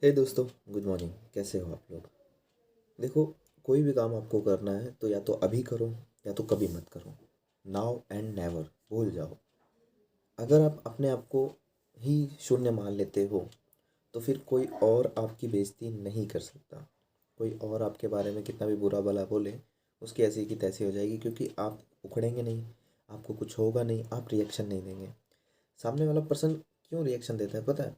हे दोस्तों, good morning. कैसे हो आप लोग? देखो, कोई भी काम आपको करना है तो या तो अभी करो या तो कभी मत करो। नाउ एंड नेवर भूल जाओ। अगर आप अपने आप को ही शून्य मान लेते हो तो फिर कोई और आपकी बेइज्जती नहीं कर सकता। कोई और आपके बारे में कितना भी बुरा भला बोले, उसकी ऐसी की तैसी हो जाएगी, क्योंकि आप उखड़ेंगे नहीं, आपको कुछ होगा नहीं, आप रिएक्शन नहीं देंगे। सामने वाला पर्सन क्यों रिएक्शन देता है पता है?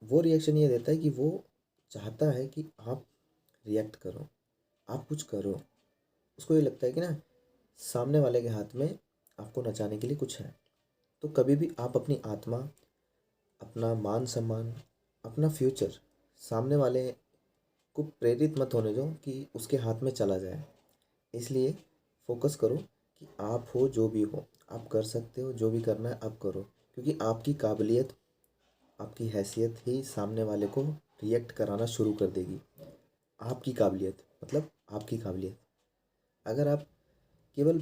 वो रिएक्शन ये देता है कि वो चाहता है कि आप रिएक्ट करो, आप कुछ करो। उसको ये लगता है कि ना, सामने वाले के हाथ में आपको नचाने के लिए कुछ है। तो कभी भी आप अपनी आत्मा, अपना मान सम्मान, अपना फ्यूचर सामने वाले को प्रेरित मत होने दो कि उसके हाथ में चला जाए। इसलिए फोकस करो कि आप हो जो भी हो, आप कर सकते हो, जो भी करना है आप करो। क्योंकि आपकी काबिलियत, आपकी हैसियत ही सामने वाले को रिएक्ट कराना शुरू कर देगी। आपकी काबिलियत मतलब आपकी काबिलियत। अगर आप केवल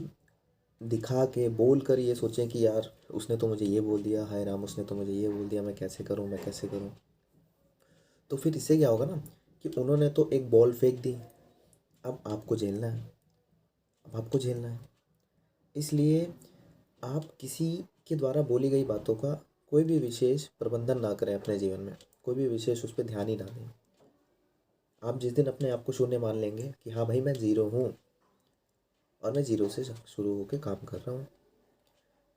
दिखा के बोल कर ये सोचें कि यार उसने तो मुझे ये बोल दिया, हाय राम उसने तो मुझे ये बोल दिया, मैं कैसे करूँ, मैं कैसे करूँ, तो फिर इससे क्या होगा ना कि उन्होंने तो एक बॉल फेंक दी, अब आपको झेलना है, अब आपको झेलना है। इसलिए आप किसी के द्वारा बोली गई बातों का कोई भी विशेष प्रबंधन ना करें अपने जीवन में, कोई भी विशेष उस पर ध्यान ही ना दें। आप जिस दिन अपने आप को शून्य मान लेंगे कि हाँ भाई मैं ज़ीरो हूँ और मैं ज़ीरो से शुरू होकर काम कर रहा हूँ,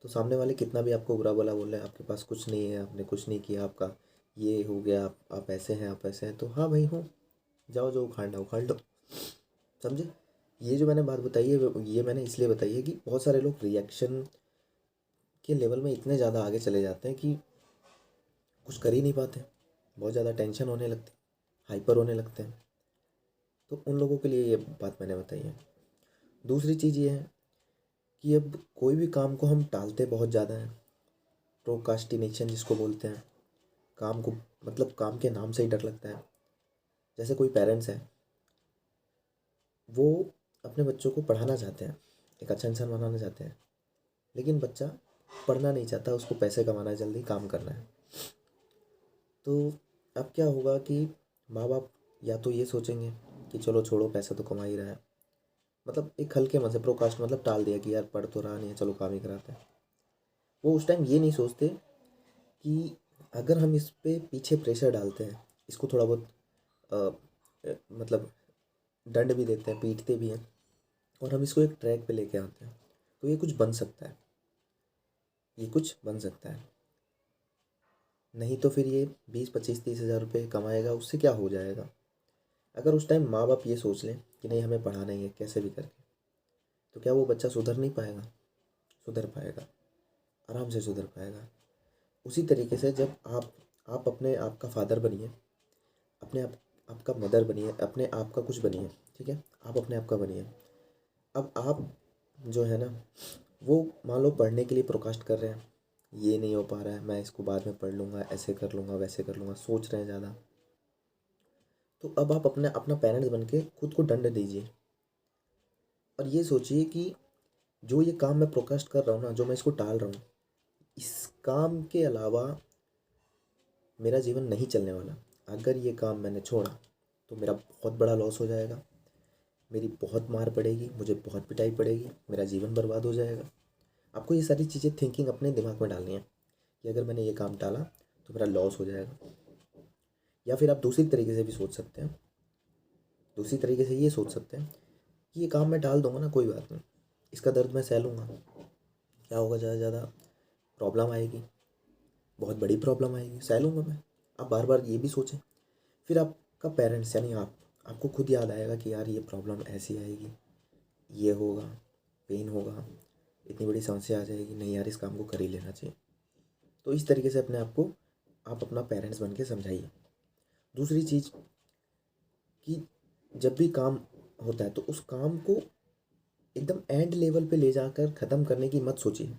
तो सामने वाले कितना भी आपको बुरा भला बोल रहे हैं, आपके पास कुछ नहीं है, आपने कुछ नहीं किया, आपका ये हो गया, आप ऐसे हैं, आप ऐसे हैं, तो हाँ भाई हूँ, जाओ जो उखाड़ना उखाड़ लो। समझे? ये जो मैंने बात बताई है ये मैंने इसलिए बताई है कि बहुत सारे लोग रिएक्शन के लेवल में इतने ज़्यादा आगे चले जाते हैं कि कुछ कर ही नहीं पाते। बहुत ज़्यादा टेंशन होने लगती, हाइपर होने लगते हैं। तो उन लोगों के लिए ये बात मैंने बताई है। दूसरी चीज़ ये है कि अब कोई भी काम को हम टालते बहुत ज़्यादा हैं, प्रोकास्टिनेशन जिसको बोलते हैं। काम को मतलब काम के नाम से ही डर लगता है। जैसे कोई पेरेंट्स है, वो अपने बच्चों को पढ़ाना चाहते हैं, एक अच्छा इंसान बनाना चाहते हैं, लेकिन बच्चा पढ़ना नहीं चाहता, उसको पैसे कमाना है, जल्दी काम करना है। तो अब क्या होगा कि माँ बाप या तो ये सोचेंगे कि चलो छोड़ो, पैसा तो कमा ही रहा है, मतलब एक हल्के मन से प्रोकास्ट मतलब टाल दिया कि यार पढ़ तो रहा नहीं है, चलो काम ही कराते हैं। वो उस टाइम ये नहीं सोचते कि अगर हम इस पे पीछे प्रेशर डालते हैं, इसको थोड़ा बहुत मतलब दंड भी देते हैं, पीटते भी हैं, और हम इसको एक ट्रैक पे लेके आते हैं, तो ये कुछ बन सकता है, ये कुछ बन सकता है। नहीं तो फिर ये 20 25 30 हज़ार रुपये कमाएगा, उससे क्या हो जाएगा? अगर उस टाइम माँ बाप ये सोच लें कि नहीं हमें पढ़ाना ही है कैसे भी करके, तो क्या वो बच्चा सुधर नहीं पाएगा? सुधर पाएगा, आराम से सुधर पाएगा। उसी तरीके से जब आप अपने आप का फादर बनिए, अपने आप आपका मदर बनिए, अपने आप का कुछ बनिए, ठीक है? आप अपने आप का बनिए। अब आप जो है ना, वो मान लो पढ़ने के लिए प्रोकास्ट कर रहे हैं, ये नहीं हो पा रहा है, मैं इसको बाद में पढ़ लूँगा, ऐसे कर लूँगा, वैसे कर लूँगा, सोच रहे हैं ज़्यादा। तो अब आप अपने अपना पेरेंट्स बन के खुद को दंड दीजिए और ये सोचिए कि जो ये काम मैं प्रोकास्ट कर रहा हूँ ना, जो मैं इसको टाल रहा हूँ, इस काम के अलावा मेरा जीवन नहीं चलने वाला। अगर ये काम मैंने छोड़ा तो मेरा बहुत बड़ा लॉस हो जाएगा, मेरी बहुत मार पड़ेगी, मुझे बहुत पिटाई पड़ेगी, मेरा जीवन बर्बाद हो जाएगा। आपको ये सारी चीज़ें थिंकिंग अपने दिमाग में डालनी है कि अगर मैंने ये काम टाला तो मेरा लॉस हो जाएगा। या फिर आप दूसरी तरीके से भी सोच सकते हैं, दूसरी तरीके से ये सोच सकते हैं कि ये काम मैं टाल दूंगा ना, कोई बात नहीं, इसका दर्द मैं सह लूँगा। क्या होगा, ज़्यादा से ज़्यादा प्रॉब्लम आएगी, बहुत बड़ी प्रॉब्लम आएगी, सह लूँगा मैं। आप बार बार ये भी सोचें, फिर आपका पेरेंट्स यानी आपको खुद याद आएगा कि यार ये प्रॉब्लम ऐसी आएगी, ये होगा, पेन होगा, इतनी बड़ी समस्या आ जाएगी, नहीं यार इस काम को कर ही लेना चाहिए। तो इस तरीके से अपने आप को आप अपना पेरेंट्स बन के समझाइए। दूसरी चीज़ कि जब भी काम होता है तो उस काम को एकदम एंड लेवल पे ले जाकर ख़त्म करने की मत सोचिए।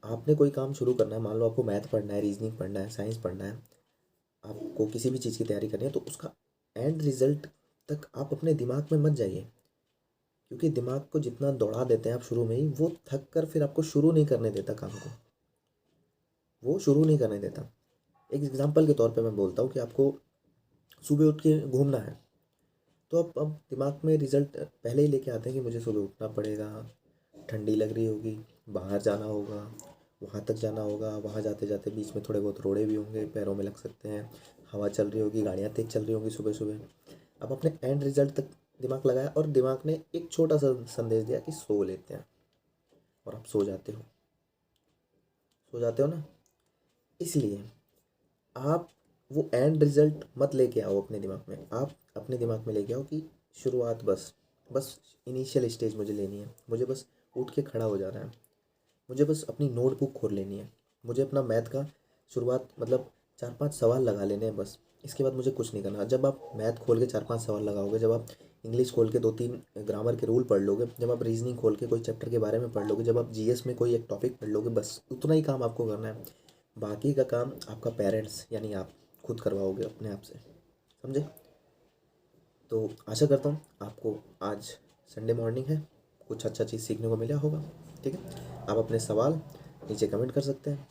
आपने कोई काम शुरू करना है, मान लो आपको मैथ पढ़ना है, रीजनिंग पढ़ना है, साइंस पढ़ना है, आपको किसी भी चीज़ की तैयारी करनी है, तो उसका एंड रिजल्ट तक आप अपने दिमाग में मत जाइए। क्योंकि दिमाग को जितना दौड़ा देते हैं आप शुरू में ही, वो थक कर फिर आपको शुरू नहीं करने देता काम को, वो शुरू नहीं करने देता। एक एग्जांपल के तौर पे मैं बोलता हूँ कि आपको सुबह उठ के घूमना है, तो अब दिमाग में रिजल्ट पहले ही लेके आते हैं कि मुझे सुबह उठना पड़ेगा, ठंडी लग रही होगी, बाहर जाना होगा, वहाँ तक जाना होगा, वहाँ जाते जाते बीच में थोड़े बहुत रोड़े भी होंगे, पैरों में लग सकते हैं, हवा चल रही होगी, गाड़ियाँ तेज चल रही होंगी सुबह सुबह। अब अपने एंड रिजल्ट तक दिमाग लगाया और दिमाग ने एक छोटा सा संदेश दिया कि सो लेते हैं, और आप सो जाते हो ना। इसलिए आप वो एंड रिजल्ट मत लेके आओ अपने दिमाग में, आप अपने दिमाग में लेके आओ कि शुरुआत, बस बस इनिशियल स्टेज मुझे लेनी है, मुझे बस उठ के खड़ा हो जाना है, मुझे बस अपनी नोटबुक खोल लेनी है, मुझे अपना मैथ का शुरुआत मतलब 4-5 सवाल लगा लेने हैं बस। इसके बाद मुझे कुछ नहीं करना। जब आप मैथ खोल के 4-5 सवाल लगाओगे, जब आप इंग्लिश खोल के 2-3 ग्रामर के रूल पढ़ लोगे, जब आप रीजनिंग खोल के कोई चैप्टर के बारे में पढ़ लोगे, जब आप जीएस में कोई एक टॉपिक पढ़ लोगे, बस उतना ही काम आपको करना है। बाकी का काम आपका पेरेंट्स यानी आप खुद करवाओगे अपने आप से, समझे। तो आशा करता हूँ आपको आज संडे मॉर्निंग है, कुछ अच्छा चीज़ सीखने को मिला होगा। ठीक है, आप अपने सवाल नीचे कमेंट कर सकते हैं।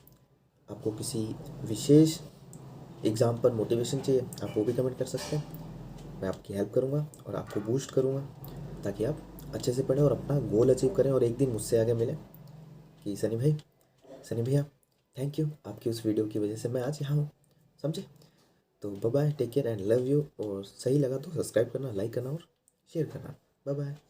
आपको किसी विशेष एग्ज़ाम पर मोटिवेशन चाहिए, आप वो भी कमेंट कर सकते हैं। मैं आपकी हेल्प करूँगा और आपको बूस्ट करूँगा ताकि आप अच्छे से पढ़ें और अपना गोल अचीव करें और एक दिन मुझसे आगे मिलें कि सनी भैया थैंक यू, आपकी उस वीडियो की वजह से मैं आज यहाँ हूँ, समझे। तो bye bye, take care and love you. और सही लगा तो सब्सक्राइब करना, लाइक करना और शेयर करना। Bye bye.